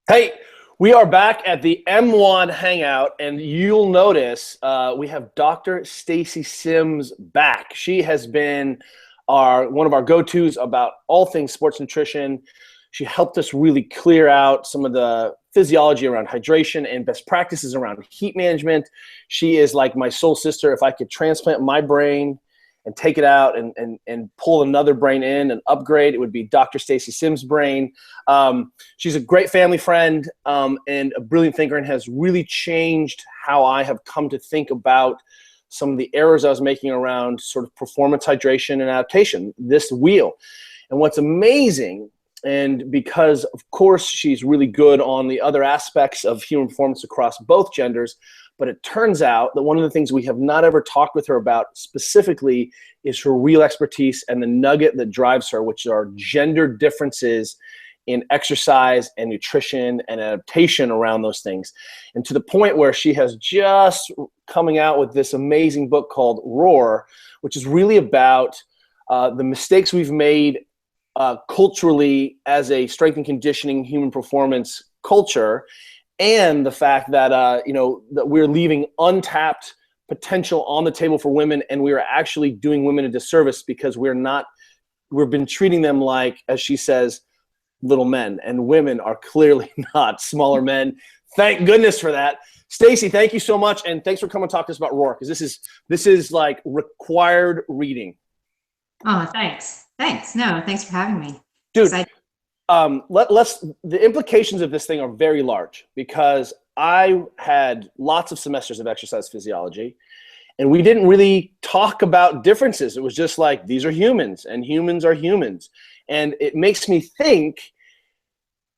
Hey, we are back at the M1 Hangout, and you'll notice we have Dr. Stacy Sims back. She has been one of our go-tos about all things sports nutrition. She helped us really clear out some of the physiology around hydration and best practices around heat management. She is like my soul sister. If I could transplant my brain and take it out and pull another brain in and upgrade, it would be Dr. Stacy Sims' brain. She's a great family friend and a brilliant thinker, and has really changed how I have come to think about some of the errors I was making around sort of performance, hydration, and adaptation, this wheel. And what's amazing, and because of course she's really good on the other aspects of human performance across both genders, but it turns out that one of the things we have not ever talked with her about specifically is her real expertise and the nugget that drives her, which are gender differences in exercise and nutrition and adaptation around those things. And to the point where she has just coming out with this amazing book called Roar, which is really about the mistakes we've made culturally as a strength and conditioning human performance culture, and the fact that that we're leaving untapped potential on the table for women, and we are actually doing women a disservice because we've been treating them like, as she says, little men, and women are clearly not smaller men. Thank goodness for that. Stacy, thank you so much, and thanks for coming to talk to us about Roar, because this is like required reading. Oh, thanks. No, thanks for having me. Dude, the implications of this thing are very large, because I had lots of semesters of exercise physiology, and we didn't really talk about differences. It was just like, these are humans, and humans are humans. And it makes me think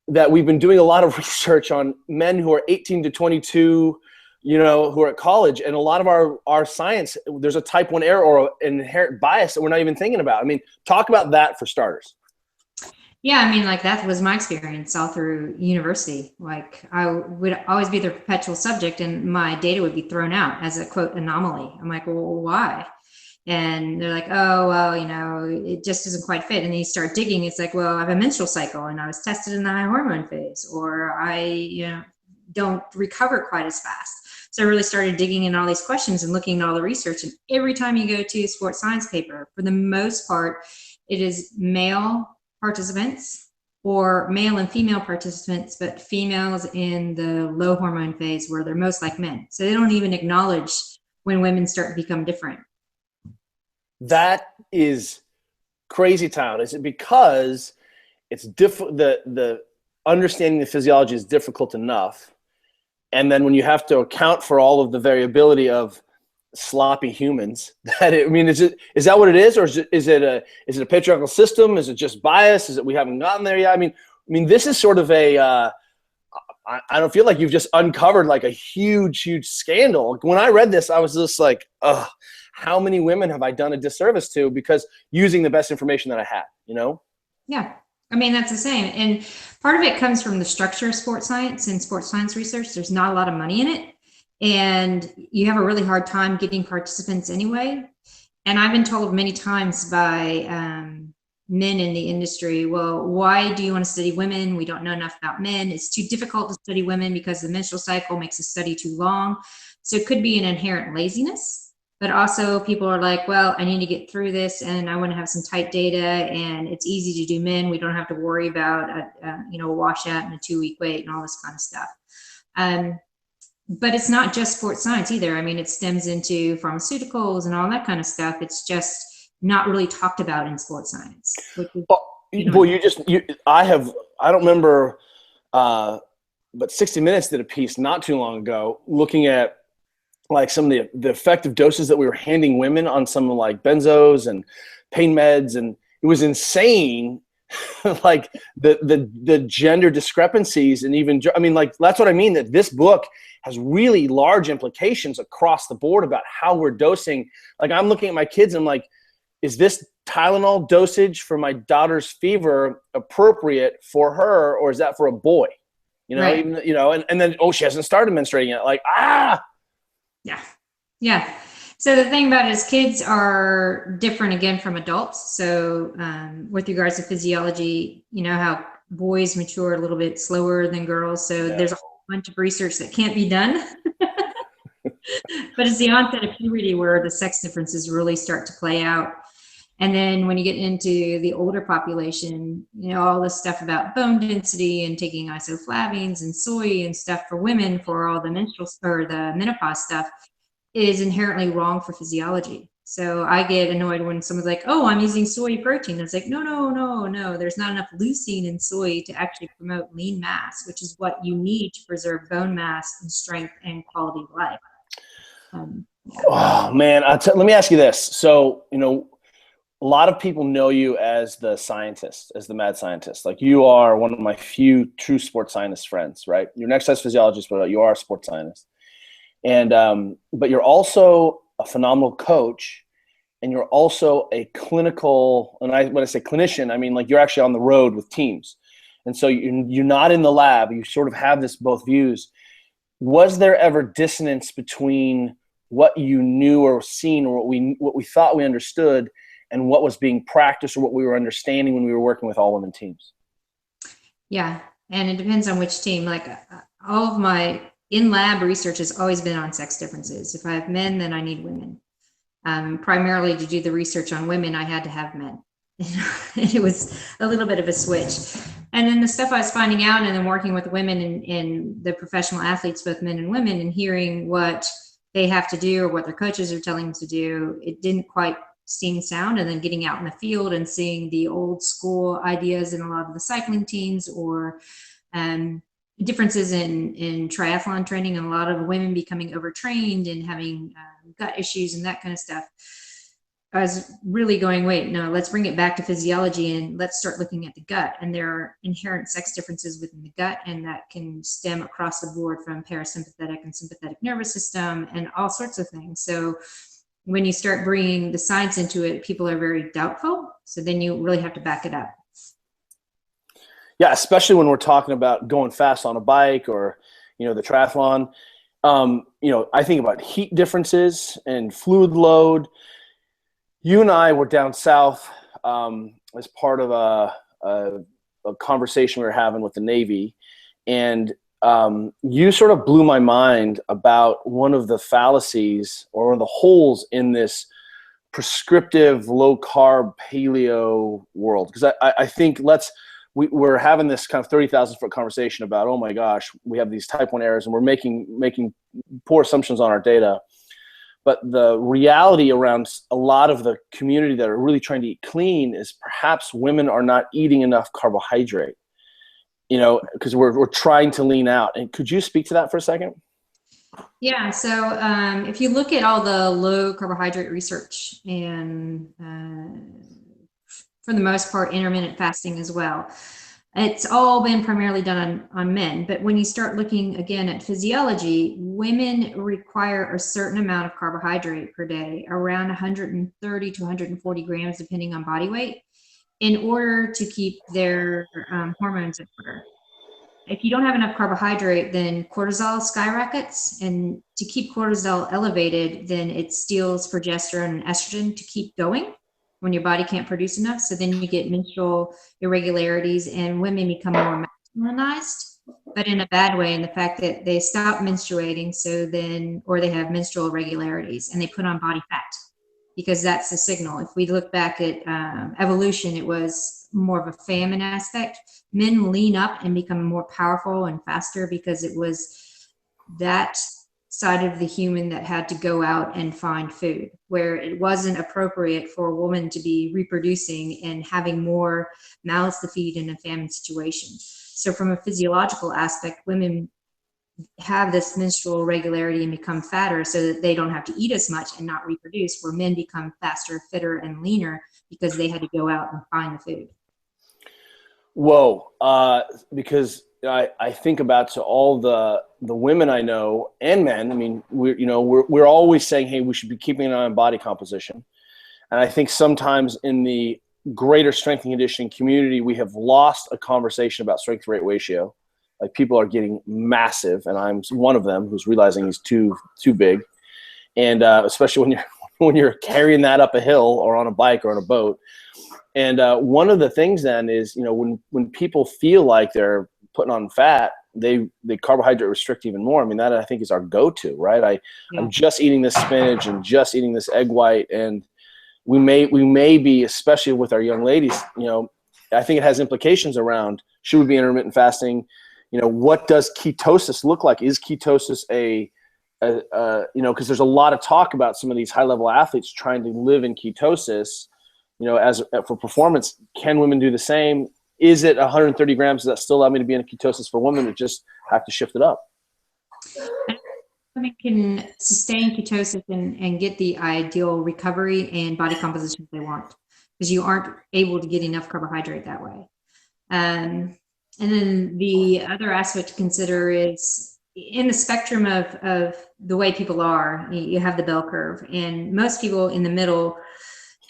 that we've been doing a lot of research on men who are 18 to 22, who are at college, and a lot of our science, there's a type 1 error or an inherent bias that we're not even thinking about. I mean, talk about that for starters. Yeah, I mean, like, that was my experience all through university. Like, I would always be the perpetual subject, and my data would be thrown out as a quote anomaly. I'm like, well, why? And they're like, oh, well, it just doesn't quite fit. And then you start digging. It's like, well, I have a menstrual cycle, and I was tested in the high hormone phase, or I, don't recover quite as fast. So I really started digging in all these questions and looking at all the research. And every time you go to a sports science paper, for the most part, it is male participants or male and female participants, but females in the low hormone phase where they're most like men. So they don't even acknowledge when women start to become different. That is crazy town. Is it because it's the understanding the physiology is difficult enough, and then when you have to account for all of the variability of sloppy humans, is that what it is, or is it a patriarchal system? Is it just bias? Is it we haven't gotten there yet? I mean, this is sort of I don't feel like you've just uncovered like a huge scandal. When I read this, I was just like, ugh, how many women have I done a disservice to because using the best information that I had, Yeah. I mean, that's the same. And part of it comes from the structure of sports science and sports science research. There's not a lot of money in it, and you have a really hard time getting participants anyway. And I've been told many times by men in the industry, well, why do you want to study women? We don't know enough about men. It's too difficult to study women because the menstrual cycle makes the study too long. So it could be an inherent laziness. But also people are like, well, I need to get through this, and I want to have some tight data, and it's easy to do men. We don't have to worry about a washout and a 2-week wait and all this kind of stuff. But it's not just sports science either. I mean, it stems into pharmaceuticals and all that kind of stuff. It's just not really talked about in sports science. I don't remember, but 60 Minutes did a piece not too long ago looking at like some of the effective doses that we were handing women on some like benzos and pain meds, and it was insane. Like the gender discrepancies, and even, like, that's what I mean, that this book has really large implications across the board about how we're dosing. Like, I'm looking at my kids and I'm like, is this Tylenol dosage for my daughter's fever appropriate for her, or is that for a boy? Right. And then, oh, she hasn't started menstruating yet. Like, Yeah. So the thing about it is kids are different again from adults. So with regards to physiology, how boys mature a little bit slower than girls. So Yeah. there's a whole bunch of research that can't be done. But it's the onset of puberty where the sex differences really start to play out. And then when you get into the older population, all this stuff about bone density and taking isoflavones and soy and stuff for women for all the menstrual or the menopause stuff is inherently wrong for physiology. So I get annoyed when someone's like, oh, I'm using soy protein. It's like, no. There's not enough leucine in soy to actually promote lean mass, which is what you need to preserve bone mass and strength and quality of life. Yeah. Oh, man. Let me ask you this. So, a lot of people know you as the scientist, as the mad scientist. Like, you are one of my few true sports scientist friends, right? You're an exercise physiologist, but you are a sports scientist. And but you're also a phenomenal coach, and you're also a clinical. And when I say clinician, I mean like you're actually on the road with teams, and so you're not in the lab. You sort of have this both views. Was there ever dissonance between what you knew or seen, or what we thought we understood, and what was being practiced or what we were understanding when we were working with all women teams? Yeah, and it depends on which team. Like all of my in-lab research has always been on sex differences. If I have men, then I need women. Primarily to do the research on women, I had to have men. It was a little bit of a switch. And then the stuff I was finding out and then working with women and the professional athletes, both men and women, and hearing what they have to do or what their coaches are telling them to do, it didn't quite seem sound. And then getting out in the field and seeing the old school ideas in a lot of the cycling teams or differences in triathlon training and a lot of women becoming overtrained and having gut issues and that kind of stuff. I was really going, wait, no, let's bring it back to physiology and let's start looking at the gut. And there are inherent sex differences within the gut, and that can stem across the board from parasympathetic and sympathetic nervous system and all sorts of things. So when you start bringing the science into it, people are very doubtful. So then you really have to back it up. Yeah, especially when we're talking about going fast on a bike or, the triathlon. I think about heat differences and fluid load. You and I were down south as part of a conversation we were having with the Navy, and you sort of blew my mind about one of the fallacies or one of the holes in this prescriptive low-carb paleo world. Because I think we're having this kind of 30,000-foot conversation about, oh my gosh, we have these type 1 errors and we're making poor assumptions on our data. But the reality around a lot of the community that are really trying to eat clean is perhaps women are not eating enough carbohydrate, because we're trying to lean out. And could you speak to that for a second? Yeah, so if you look at all the low carbohydrate research and for the most part, intermittent fasting as well, it's all been primarily done on men. But when you start looking again at physiology, women require a certain amount of carbohydrate per day, around 130 to 140 grams, depending on body weight, in order to keep their hormones in order. If you don't have enough carbohydrate, then cortisol skyrockets. And to keep cortisol elevated, then it steals progesterone and estrogen to keep going when your body can't produce enough. So then you get menstrual irregularities and women become more masculinized, but in a bad way, in the fact that they stop menstruating. Or they have menstrual irregularities and they put on body fat because that's the signal. If we look back at evolution, it was more of a famine aspect. Men lean up and become more powerful and faster because it was that side of the human that had to go out and find food, where it wasn't appropriate for a woman to be reproducing and having more mouths to feed in a famine situation. So from a physiological aspect, women have this menstrual regularity and become fatter so that they don't have to eat as much and not reproduce, where men become faster, fitter, and leaner because they had to go out and find the food. Whoa, because I think about to all the women I know and men. I mean, we're always saying, hey, we should be keeping an eye on body composition, and I think sometimes in the greater strength and conditioning community, we have lost a conversation about strength to weight ratio. Like, people are getting massive, and I'm one of them who's realizing he's too big, and especially when you're carrying that up a hill or on a bike or on a boat. And one of the things then is, when people feel like they're putting on fat, they carbohydrate restrict even more. I mean, that I think is our go-to, right? I'm just eating this spinach and just eating this egg white, and we may be, especially with our young ladies, I think it has implications around, should we be intermittent fasting? What does ketosis look like? Is ketosis because there's a lot of talk about some of these high-level athletes trying to live in ketosis, as for performance. Can women do the same? Is it 130 grams? Does that still allow me to be in ketosis for women? Or just have to shift it up? Women can sustain ketosis and get the ideal recovery and body composition they want, because you aren't able to get enough carbohydrate that way. And then the other aspect to consider is, in the spectrum of the way people are, you have the bell curve, and most people in the middle,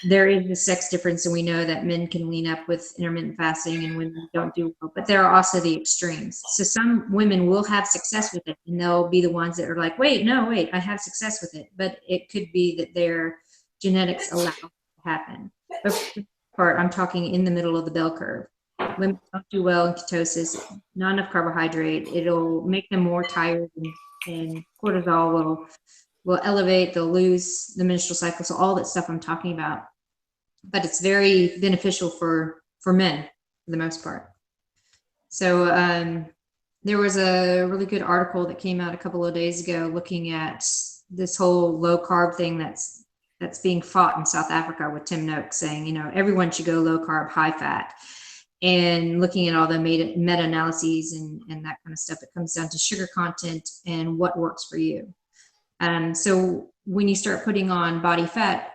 there is a sex difference, and we know that men can lean up with intermittent fasting and women don't do well, but there are also the extremes. So some women will have success with it, and they'll be the ones that are like, wait, I have success with it. But it could be that their genetics allow it to happen. But for the part, I'm talking in the middle of the bell curve. Women don't do well in ketosis, not enough carbohydrate. It'll make them more tired, and cortisol will elevate. They'll lose the menstrual cycle. So all that stuff I'm talking about, but it's very beneficial for men for the most part. So there was a really good article that came out a couple of days ago looking at this whole low carb thing that's being fought in South Africa, with Tim Noakes saying, everyone should go low carb, high fat, and looking at all the meta-analyses and that kind of stuff. It comes down to sugar content and what works for you. So when you start putting on body fat,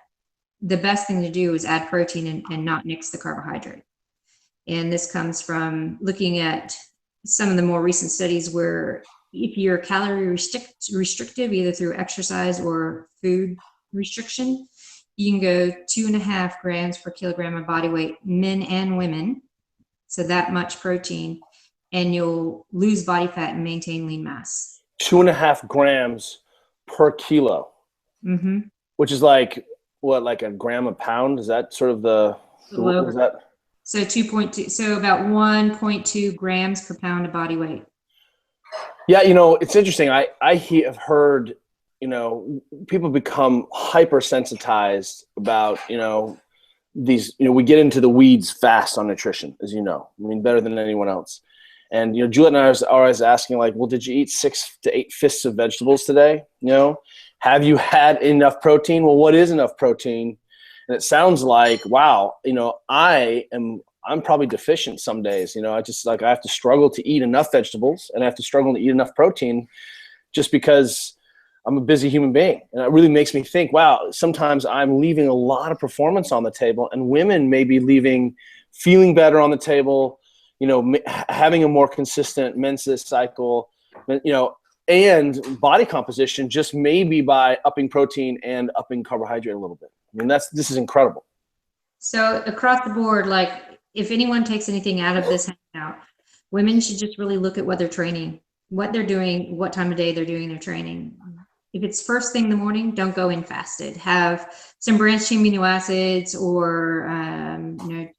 the best thing to do is add protein and not mix the carbohydrate. And this comes from looking at some of the more recent studies where if you're calorie restrictive, either through exercise or food restriction, you can go 2.5 grams per kilogram of body weight, men and women. So that much protein, and you'll lose body fat and maintain lean mass. 2.5 grams per kilo, which is like a gram a pound? Is that sort of what was that? So 2.2, so about 1.2 grams per pound of body weight. Yeah, it's interesting. I have heard, people become hypersensitized about, these, we get into the weeds fast on nutrition, as better than anyone else. And, Juliet and I are always asking, like, well, did you eat 6 to 8 fists of vegetables today? Have you had enough protein? Well, what is enough protein? And it sounds like, wow, I'm probably deficient some days. I have to struggle to eat enough vegetables, and I have to struggle to eat enough protein, just because I'm a busy human being. And it really makes me think, wow, sometimes I'm leaving a lot of performance on the table, and women may be leaving feeling better on the table, having a more consistent menses cycle, and body composition, just maybe by upping protein and upping carbohydrate a little bit. This is incredible. So across the board, like, if anyone takes anything out of this hangout, women should just really look at what they're training, what they're doing, what time of day they're doing their training. If it's first thing in the morning, don't go in fasted. Have some branched chain amino acids or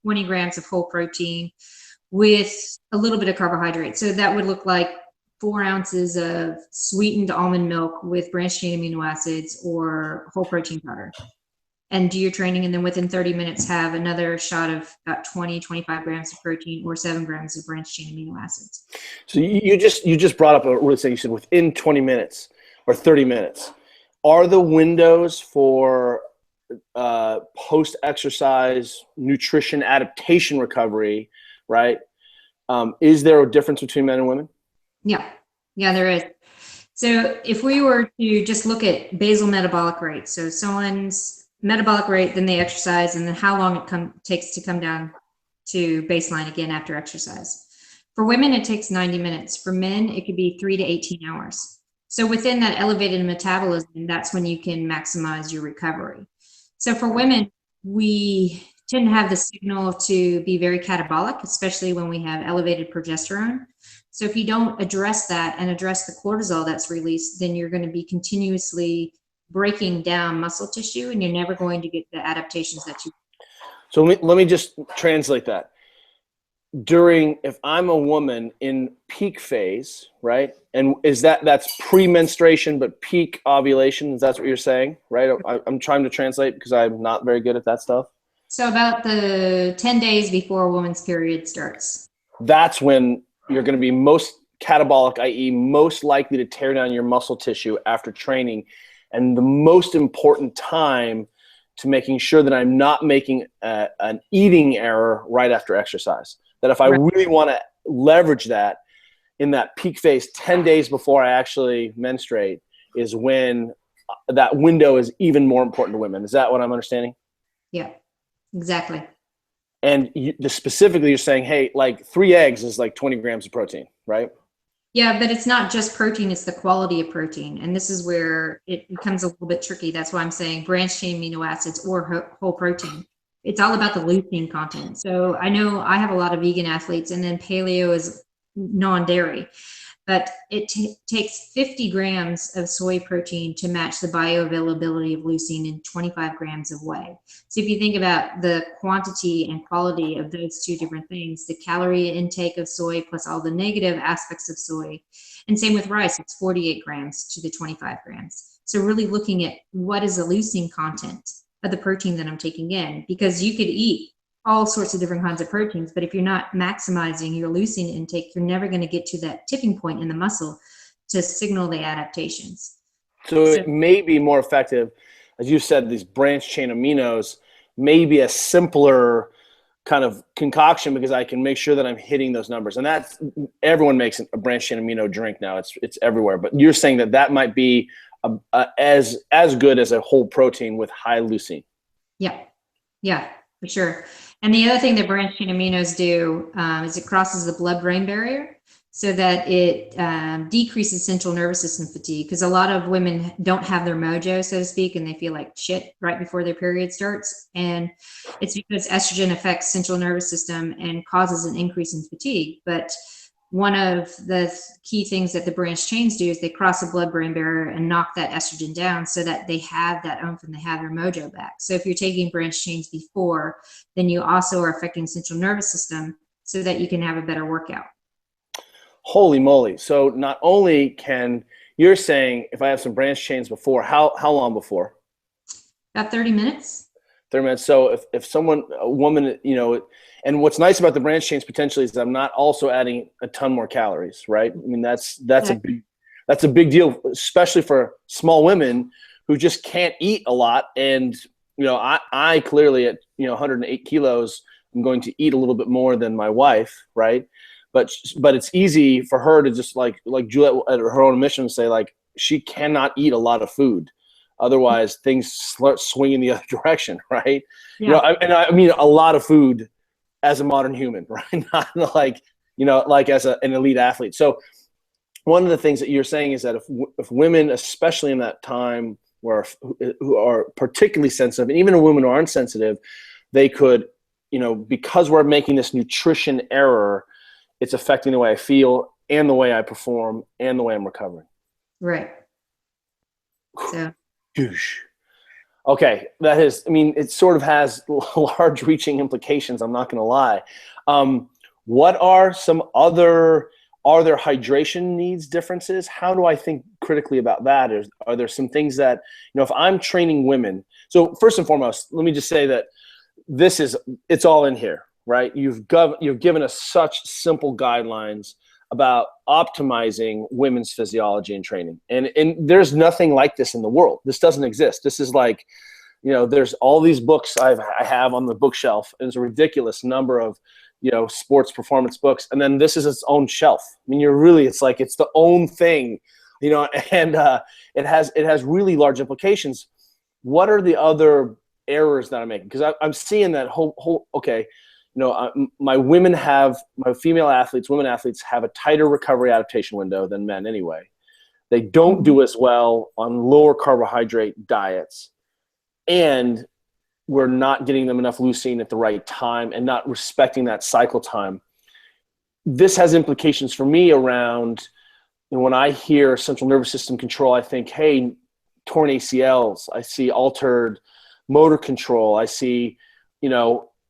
20 grams of whole protein with a little bit of carbohydrate. So that would look like 4 ounces of sweetened almond milk with branched chain amino acids or whole protein powder. And do your training, and then within 30 minutes have another shot of about 25 grams of protein or 7 grams of branched chain amino acids. So you just brought up a really thing. You said within 20 minutes or 30 minutes. Are the windows for post-exercise nutrition adaptation recovery, right? Is there a difference between men and women? Yeah, there is. So if we were to just look at basal metabolic rate, so someone's metabolic rate, then they exercise, and then how long it takes to come down to baseline again after exercise. For women, it takes 90 minutes. For men, it could be 3 to 18 hours. So within that elevated metabolism, that's when you can maximize your recovery. So for women, we tend to have the signal to be very catabolic, especially when we have elevated progesterone. So if you don't address that and address the cortisol that's released, then you're going to be continuously breaking down muscle tissue, and you're never going to get the adaptations that you. So let me just translate that. If I'm a woman in peak phase, right? And that's pre-menstruation, but peak ovulation, that's what you're saying, right? I'm trying to translate because I'm not very good at that stuff. So about the 10 days before a woman's period starts. That's when you're going to be most catabolic, i.e. most likely to tear down your muscle tissue after training. And the most important time to making sure that I'm not making an eating error right after exercise. That if I really want to leverage that in that peak phase 10 days before I actually menstruate is when that window is even more important to women. Is that what I'm understanding? Yeah, exactly. And specifically you're saying, hey, like 3 eggs is like 20 grams of protein, right? Yeah, but it's not just protein, it's the quality of protein. And this is where it becomes a little bit tricky. That's why I'm saying branched chain amino acids or whole protein. It's all about the leucine content. So I know I have a lot of vegan athletes, and then paleo is non-dairy, but it takes 50 grams of soy protein to match the bioavailability of leucine in 25 grams of whey. So if you think about the quantity and quality of those two different things, the calorie intake of soy plus all the negative aspects of soy, and same with rice, it's 48 grams to the 25 grams. So really looking at what is the leucine content of the protein that I'm taking in, because you could eat all sorts of different kinds of proteins, but if you're not maximizing your leucine intake, you're never going to get to that tipping point in the muscle to signal the adaptations. So it may be more effective, as you said, these branched chain aminos may be a simpler kind of concoction because I can make sure that I'm hitting those numbers. And that's, everyone makes a branched chain amino drink now. It's everywhere. But you're saying that might be as good as a whole protein with high leucine. Yeah, for sure. And the other thing that branched chain aminos do is it crosses the blood-brain barrier so that it decreases central nervous system fatigue, because a lot of women don't have their mojo, so to speak, and they feel like shit right before their period starts. And it's because estrogen affects central nervous system and causes an increase in fatigue. But one of the key things that the branched chains do is they cross the blood-brain barrier and knock that estrogen down so that they have that oomph and they have their mojo back. So if you're taking branched chains before, then you also are affecting central nervous system so that you can have a better workout. Holy moly. So not only can, you're saying if I have some branched chains before, how long before? About 30 minutes. 30 minutes. So if someone, a woman, and what's nice about the branched chains potentially is that I'm not also adding a ton more calories, right? I mean, that's a big deal, especially for small women who just can't eat a lot. And, I clearly at, 108 kilos, I'm going to eat a little bit more than my wife, right? But it's easy for her to just like Juliet at her own admission say, like, she cannot eat a lot of food. Otherwise things start swinging the other direction, right? Yeah. I mean a lot of food as a modern human, right? Not like, like as an elite athlete. So one of the things that you're saying is that if women, especially in that time who are particularly sensitive, and even women who aren't sensitive, they could, because we're making this nutrition error, it's affecting the way I feel and the way I perform and the way I'm recovering. Right. So. Okay, that is, I mean, it sort of has large reaching implications, I'm not going to lie. What are are there hydration needs differences? How do I think critically about that? Are there some things that, if I'm training women, so first and foremost, let me just say that it's all in here, right? You've given us such simple guidelines about optimizing women's physiology and training. And there's nothing like this in the world. This doesn't exist. This is like, there's all these books I have on the bookshelf, and it's a ridiculous number of, sports performance books. And then this is its own shelf. I mean, it's like, it's the own thing, and it has really large implications. What are the other errors that I'm making? Because I'm seeing that okay, my women women athletes have a tighter recovery adaptation window than men anyway. They don't do as well on lower carbohydrate diets, and we're not getting them enough leucine at the right time and not respecting that cycle time. This has implications for me around, when I hear central nervous system control, I think, hey, torn ACLs, I see altered motor control, I see,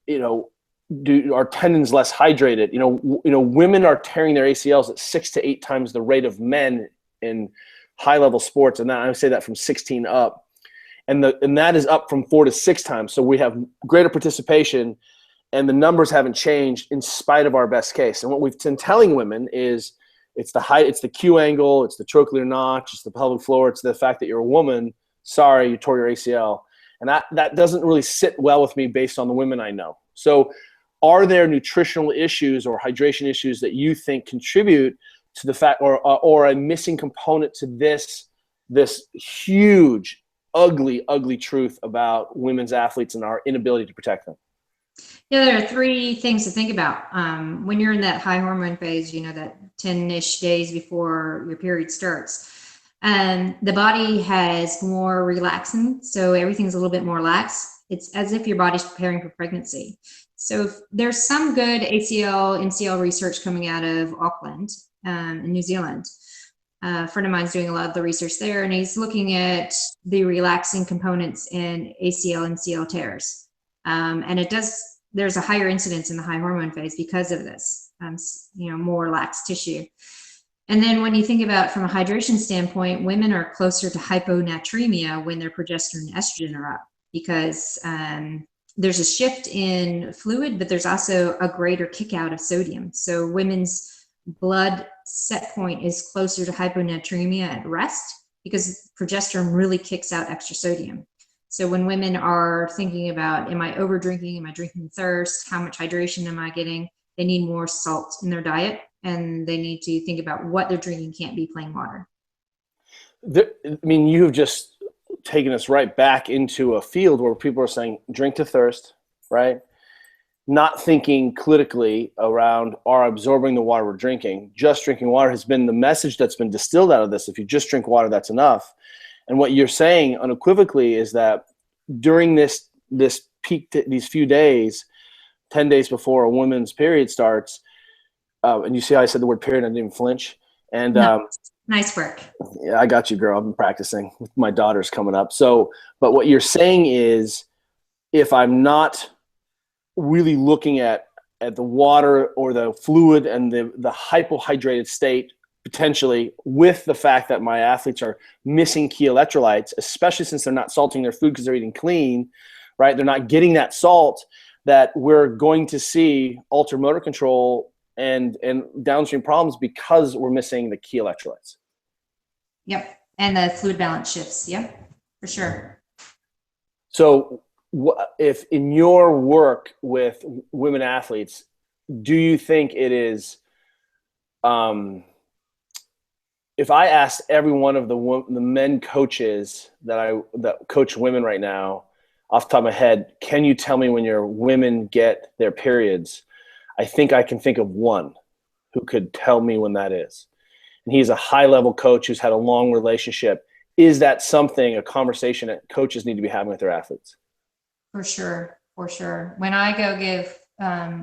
are tendons less hydrated? Women are tearing their ACLs at 6 to 8 times the rate of men in high level sports, and I would say that from 16 up, and that is up from 4 to 6 times. So we have greater participation, and the numbers haven't changed in spite of our best case. And what we've been telling women is it's the height, it's the Q angle, it's the trochlear notch, it's the pelvic floor, it's the fact that you're a woman. Sorry, you tore your ACL. And that doesn't really sit well with me based on the women I know. So are there nutritional issues or hydration issues that you think contribute to the fact, or a missing component to this huge, ugly truth about women's athletes and our inability to protect them? Yeah, there are 3 things to think about. When you're in that high hormone phase, that 10-ish days before your period starts, the body has more relaxin, so everything's a little bit more lax. It's as if your body's preparing for pregnancy. So there's some good ACL, MCL research coming out of Auckland in New Zealand. A friend of mine's doing a lot of the research there, and he's looking at the relaxing components in ACL, MCL tears. And there's a higher incidence in the high hormone phase because of this, more lax tissue. And then when you think about from a hydration standpoint, women are closer to hyponatremia when their progesterone and estrogen are up, because there's a shift in fluid, but there's also a greater kick out of sodium. So women's blood set point is closer to hyponatremia at rest because progesterone really kicks out extra sodium. So when women are thinking about, am I over drinking? Am I drinking thirst? How much hydration am I getting? They need more salt in their diet, and they need to think about what they're drinking can't be plain water. You have just taken us right back into a field where people are saying, drink to thirst, right? Not thinking critically around are absorbing the water we're drinking. Just drinking water has been the message that's been distilled out of this. If you just drink water, that's enough. And what you're saying unequivocally is that during this peak, these few days, 10 days before a woman's period starts, and you see how I said the word period, I didn't even flinch. And no, nice work. Yeah, I got you, girl. I've been practicing with my daughters coming up. So, but what you're saying is, if I'm not really looking at the water or the fluid and the hypohydrated state, potentially with the fact that my athletes are missing key electrolytes, especially since they're not salting their food because they're eating clean, right? They're not getting that salt, that we're going to see altered motor control and downstream problems because we're missing the key electrolytes. Yep. And the fluid balance shifts. Yep, for sure. So if in your work with women athletes, do you think it is, if I asked every one of the men coaches that coach women right now, off the top of my head, can you tell me when your women get their periods? I think I can think of one who could tell me when that is. And he's a high-level coach who's had a long relationship. Is that a conversation that coaches need to be having with their athletes? For sure. When I go give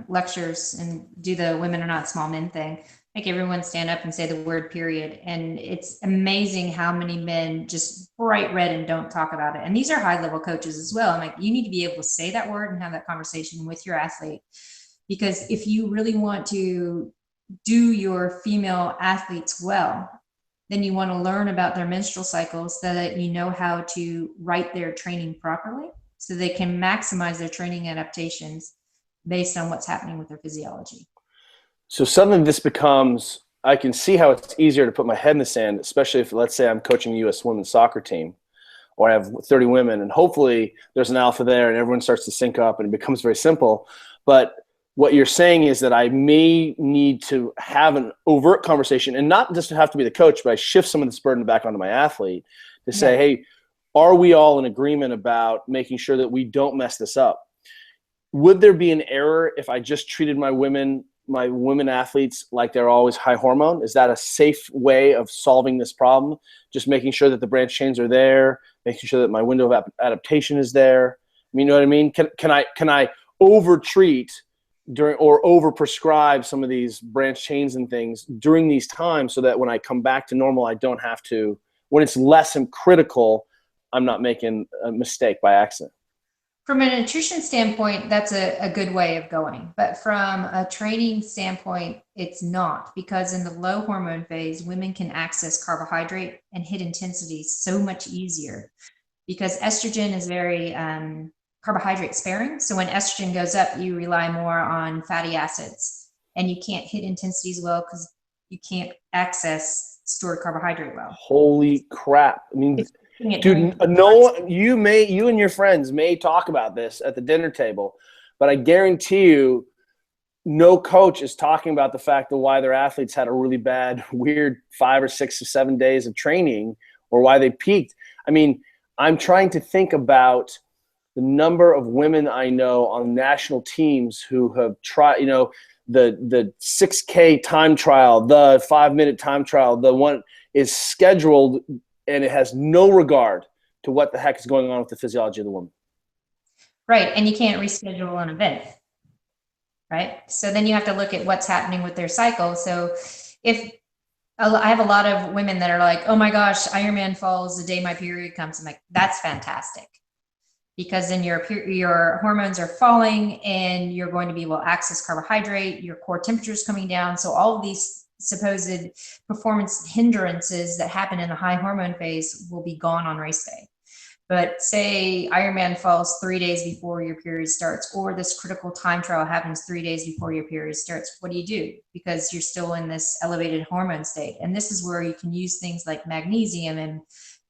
lectures and do the women are not small men thing, make everyone stand up and say the word period. And it's amazing how many men just bright red and don't talk about it. And these are high level coaches as well. I'm like, you need to be able to say that word and have that conversation with your athlete. Because if you really want to do your female athletes well, then you want to learn about their menstrual cycles so that you know how to write their training properly so they can maximize their training adaptations based on what's happening with their physiology. So suddenly this becomes, I can see how it's easier to put my head in the sand, especially if, let's say, I'm coaching the U.S. women's soccer team, or I have 30 women, and hopefully there's an alpha there and everyone starts to sync up and it becomes very simple. But what you're saying is that I may need to have an overt conversation, and not just to have to be the coach, but I shift some of this burden back onto my athlete to say, hey, are we all in agreement about making sure that we don't mess this up? Would there be an error if I just treated my women athletes like they're always high hormone? Is that a safe way of solving this problem? Just making sure that the branch chains are there, making sure that my window of adaptation is there. You know what I mean? Can I over-treat during or over-prescribe some of these branch chains and things during these times so that when I come back to normal, I don't have to, when it's less and critical, I'm not making a mistake by accident? From a nutrition standpoint, that's a good way of going. But from a training standpoint, it's not, because in the low hormone phase, women can access carbohydrate and hit intensities so much easier, because estrogen is very carbohydrate sparing. So when estrogen goes up, you rely more on fatty acids, and you can't hit intensities well because you can't access stored carbohydrate well. Holy crap. I mean, dude, you and your friends may talk about this at the dinner table, but I guarantee you no coach is talking about the fact that why their athletes had a really bad, weird 5 or 6 or 7 days of training, or why they peaked. I mean, I'm trying to think about the number of women I know on national teams who have tried, the 6K time trial, the 5-minute time trial, the one is scheduled, and it has no regard to what the heck is going on with the physiology of the woman. Right. And you can't reschedule an event. Right. So then you have to look at what's happening with their cycle. So if I have a lot of women that are like, oh my gosh, Ironman falls the day my period comes, I'm like, that's fantastic. Because then your hormones are falling and you're going to be able to access carbohydrate, your core temperature is coming down. So all of these supposed performance hindrances that happen in the high hormone phase will be gone on race day. But say Ironman falls 3 days before your period starts, or this critical time trial happens 3 days before your period starts, what do you do? Because you're still in this elevated hormone state. And this is where you can use things like magnesium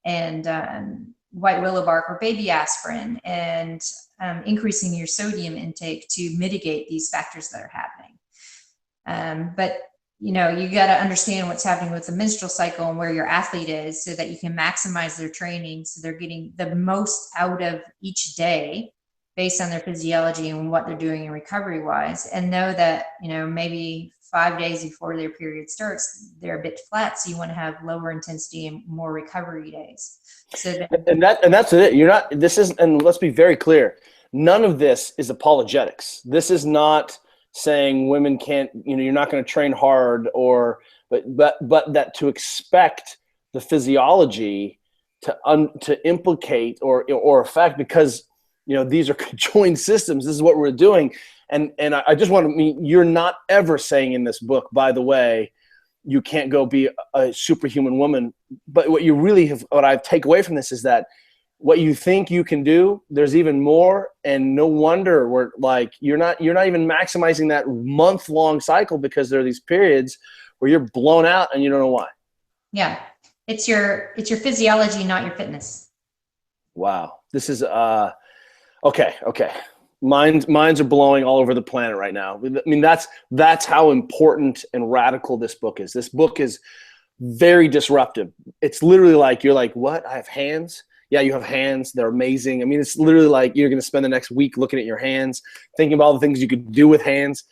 and white willow bark or baby aspirin, and increasing your sodium intake to mitigate these factors that are happening. But you got to understand what's happening with the menstrual cycle and where your athlete is, so that you can maximize their training, so they're getting the most out of each day based on their physiology and what they're doing in recovery wise, and know that maybe 5 days before their period starts, they're a bit flat, so you want to have lower intensity and more recovery days. So that's it. And let's be very clear, none of this is apologetics. This is not saying women can't, you're not going to train hard, but that to expect the physiology to implicate or affect, because these are conjoined systems. This is what we're doing. And I just want to you're not ever saying in this book, by the way, you can't go be a superhuman woman. But what I take away from this is that what you think you can do, there's even more. And no wonder you're not even maximizing that month-long cycle, because there are these periods where you're blown out and you don't know why. Yeah. It's your physiology, not your fitness. Wow. This is, okay. Minds are blowing all over the planet right now. I mean, that's how important and radical this book is. This book is very disruptive. It's literally like, you're like, what? I have hands? Yeah, you have hands. They're amazing. I mean, it's literally like you're going to spend the next week looking at your hands, thinking about all the things you could do with hands.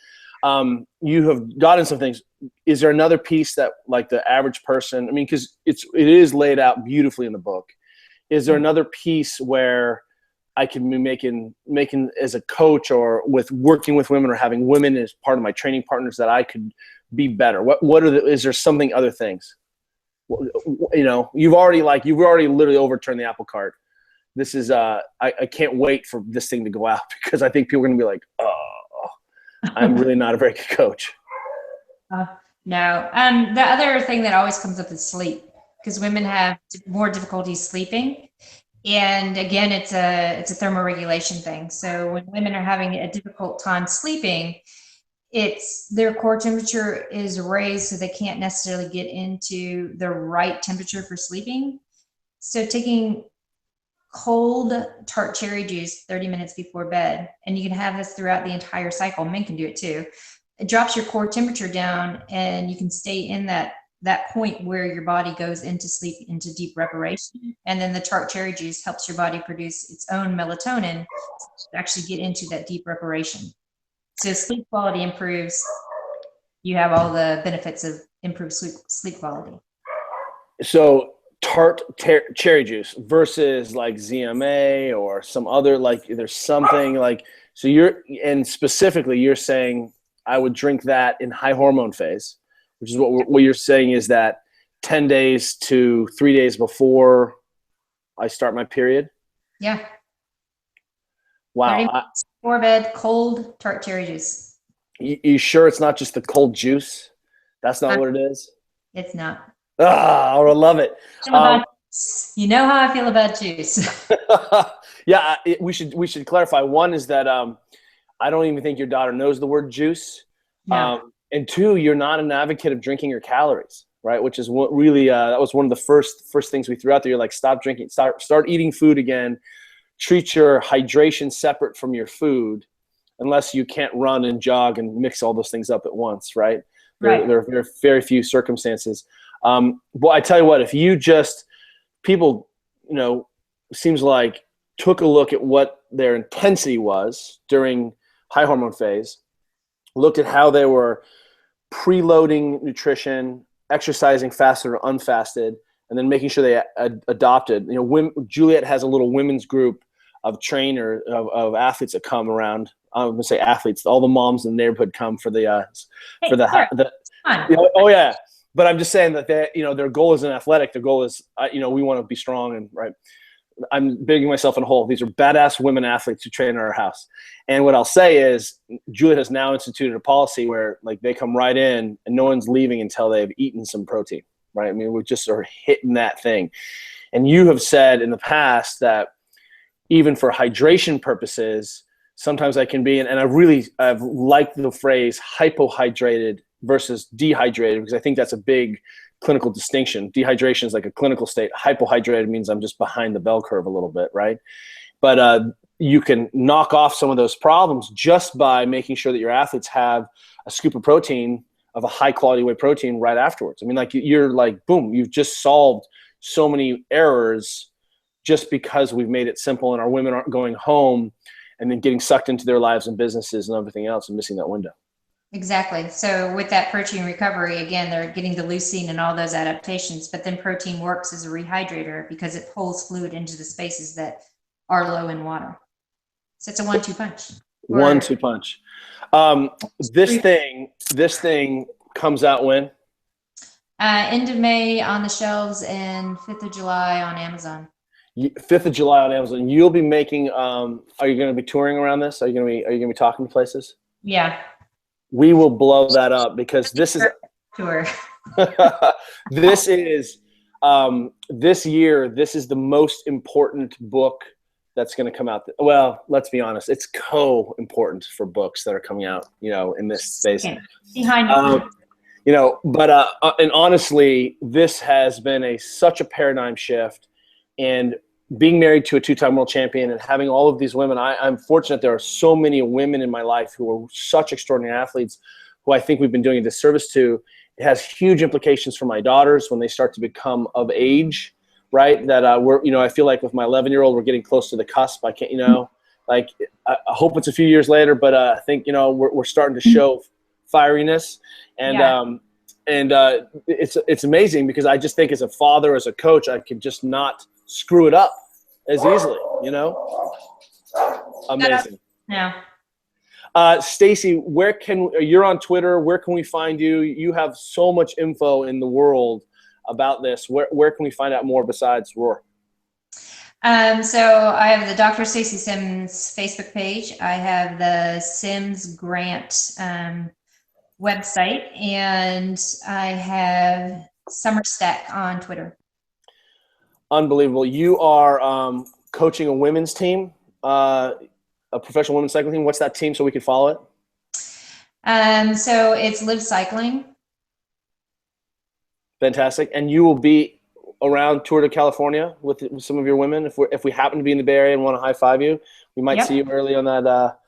You have gotten some things. Is there another piece that, like, the average person, I mean, because it is laid out beautifully in the book. Is there another piece where I can be making as a coach, or with working with women, or having women as part of my training partners, that I could be better? Is there something, other things? You've already literally overturned the apple cart. This is I can't wait for this thing to go out, because I think people are going to be like, oh, I'm really not a very good coach. No. The other thing that always comes up is sleep, because women have more difficulty sleeping. And again, it's a thermoregulation thing. So when women are having a difficult time sleeping, it's their core temperature is raised, so they can't necessarily get into the right temperature for sleeping. So taking cold tart cherry juice 30 minutes before bed, and you can have this throughout the entire cycle. Men can do it too. It drops your core temperature down, and you can stay in that point where your body goes into sleep, into deep reparation. And then the tart cherry juice helps your body produce its own melatonin to actually get into that deep reparation. So sleep quality improves. You have all the benefits of improved sleep quality. So tart cherry juice versus like ZMA or some other, like, there's something like, so specifically you're saying I would drink that in high hormone phase, which is what you're saying is that 10 days to 3 days before I start my period? Yeah. Wow. 30 minutes before bed, cold tart cherry juice. You sure it's not just the cold juice? That's not Um, what it is? it's not. Ah, I love it. Feel about juice. You know how I feel about juice. Yeah, we should clarify. One is that I don't even think your daughter knows the word juice. No. And two, you're not an advocate of drinking your calories, right? Which is what really that was one of the first things we threw out there. You're like, stop drinking, start eating food again. Treat your hydration separate from your food, unless you can't run and jog and mix all those things up at once, right? Right. There are very, very few circumstances. Well, I tell you what, if you just people, seems like took a look at what their intensity was during high hormone phase, looked at how they were preloading nutrition, exercising fasted or unfasted, and then making sure they adopted. Juliet has a little women's group of of athletes that come around. I'm gonna say athletes. All the moms in the neighborhood come for the oh yeah. But I'm just saying that their goal isn't athletic. Their goal is we want to be strong and right. I'm digging myself in a hole. These are badass women athletes who train in our house. And what I'll say is Juliet has now instituted a policy where like they come right in and no one's leaving until they've eaten some protein, right? I mean, we're just sort of hitting that thing. And you have said in the past that even for hydration purposes, sometimes I can be, and I've liked the phrase hypohydrated versus dehydrated, because I think that's a big clinical distinction. Dehydration is like a clinical state. Hypohydrated means I'm just behind the bell curve a little bit, right? But you can knock off some of those problems just by making sure that your athletes have a scoop of protein, of a high quality whey protein right afterwards. I mean, like you're like, boom, you've just solved so many errors just because we've made it simple and our women aren't going home and then getting sucked into their lives and businesses and everything else and missing that window. Exactly. So with that protein recovery, again, they're getting the leucine and all those adaptations, but then protein works as a rehydrator because it pulls fluid into the spaces that are low in water. So it's a 1-2 punch. 1-2 punch. This thing comes out when? End of May on the shelves and 5th of July on Amazon. 5th of July on Amazon. You'll be making. Are you going to be touring around this? Are you going to be talking to places? Yeah. We will blow that up because this is tour. this is this year. This is the most important book that's going to come out. Well, let's be honest. It's important for books that are coming out. In this space. Behind. But and honestly, this has been such a paradigm shift. And being married to a 2-time world champion and having all of these women, I'm fortunate there are so many women in my life who are such extraordinary athletes who I think we've been doing a disservice to. It has huge implications for my daughters when they start to become of age, right? That I feel like with my 11-year-old, we're getting close to the cusp. I can't, I hope it's a few years later, but I think, we're starting to show firiness and it's amazing because I just think as a father, as a coach, I could just not screw it up as easily, Amazing. Yeah. Stacy, you're on Twitter? Where can we find you? You have so much info in the world about this. Where can we find out more besides Roar? So I have the Dr. Stacy Sims Facebook page. I have the Sims Grant website, and I have Summer Stack on Twitter. Unbelievable. You are coaching a women's team, a professional women's cycling team. What's that team so we can follow it? So it's Live Cycling. Fantastic. And you will be around Tour de California with some of your women. If we happen to be in the Bay Area and want to high five you, we might see you early on that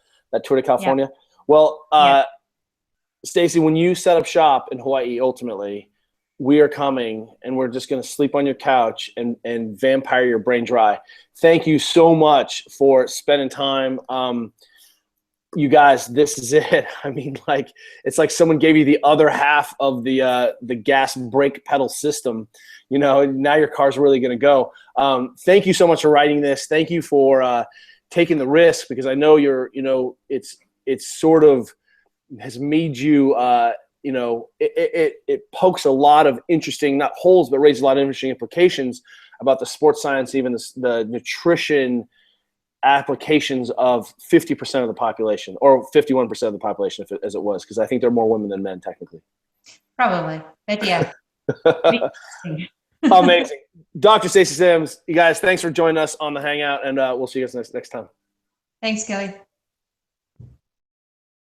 Tour de California. Yep. Well, Stacy, when you set up shop in Hawaii, ultimately, we are coming and we're just going to sleep on your couch and vampire your brain dry. Thank you so much for spending time. You guys, this is it. I mean, it's like someone gave you the other half of the gas brake pedal system. Now your car's really going to go. Thank you so much for writing this. Thank you for taking the risk, because I know it's sort of has made you, it pokes a lot of interesting, not holes, but raises a lot of interesting implications about the sports science, even the nutrition applications of 50% of the population, or 51% of the population, as it was, because I think there are more women than men technically. Probably, but yeah. Amazing. Dr. Stacy Sims, you guys, thanks for joining us on the Hangout, and we'll see you guys next time. Thanks, Kelly.